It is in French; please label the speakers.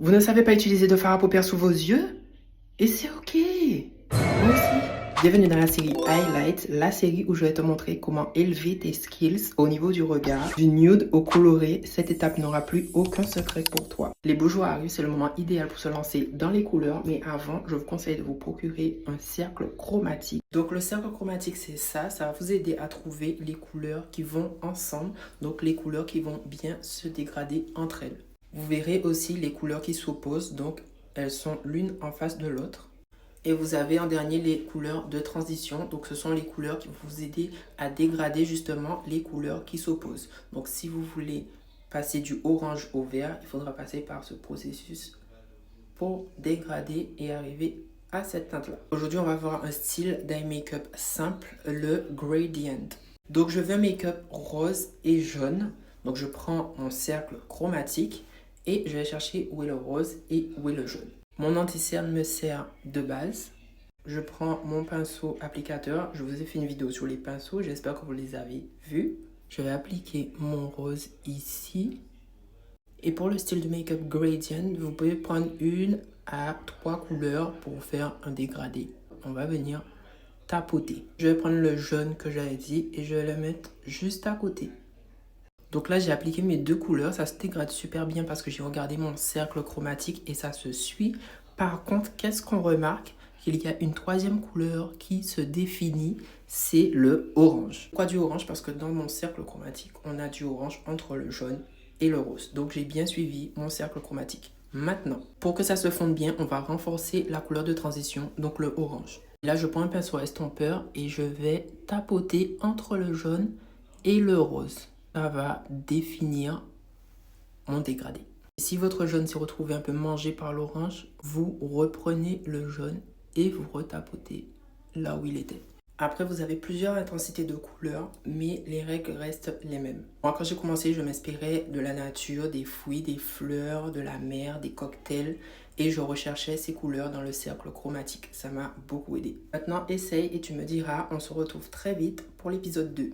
Speaker 1: Vous ne savez pas utiliser de fard à paupières sous vos yeux? Et c'est ok. Moi aussi. Bienvenue dans la série Highlight, la série où je vais te montrer comment élever tes skills au niveau du regard. Du nude au coloré, cette étape n'aura plus aucun secret pour toi. Les beaux jours arrivent, c'est le moment idéal pour se lancer dans les couleurs, mais avant, je vous conseille de vous procurer un cercle chromatique. Donc le cercle chromatique, c'est ça va vous aider à trouver les couleurs qui vont ensemble, donc les couleurs qui vont bien se dégrader entre elles. Vous verrez aussi les couleurs qui s'opposent, donc elles sont l'une en face de l'autre. Et vous avez en dernier les couleurs de transition. Donc ce sont les couleurs qui vont vous aider à dégrader justement les couleurs qui s'opposent. Donc si vous voulez passer du orange au vert, il faudra passer par ce processus pour dégrader et arriver à cette teinte-là. Aujourd'hui, on va voir un style d'eye make-up simple, le gradient. Donc je veux un make-up rose et jaune. Donc je prends mon cercle chromatique et je vais chercher où est le rose et où est le jaune. Mon anti-cerne me sert de base. Je prends mon pinceau applicateur. Je vous ai fait une vidéo sur les pinceaux. J'espère que vous les avez vus. Je vais appliquer mon rose ici. Et pour le style de make-up gradient, vous pouvez prendre 1 à 3 couleurs pour faire un dégradé. On va venir tapoter. Je vais prendre le jaune que j'avais dit et je vais le mettre juste à côté. Donc là, j'ai appliqué mes 2 couleurs. Ça se dégrade super bien parce que j'ai regardé mon cercle chromatique et ça se suit. Par contre, qu'est-ce qu'on remarque? Qu'il y a une 3e couleur qui se définit, c'est le orange. Pourquoi du orange? Parce que dans mon cercle chromatique, on a du orange entre le jaune et le rose. Donc j'ai bien suivi mon cercle chromatique. Maintenant, pour que ça se fonde bien, on va renforcer la couleur de transition, donc le orange. Là, je prends un pinceau estompeur et je vais tapoter entre le jaune et le rose. Ça va définir mon dégradé. Si votre jaune s'est retrouvé un peu mangé par l'orange, vous reprenez le jaune et vous retapotez là où il était. Après, vous avez plusieurs intensités de couleurs, mais les règles restent les mêmes. Moi, quand j'ai commencé, je m'inspirais de la nature, des fruits, des fleurs, de la mer, des cocktails, et je recherchais ces couleurs dans le cercle chromatique. Ça m'a beaucoup aidé. Maintenant, essaye et tu me diras, on se retrouve très vite pour l'épisode 2.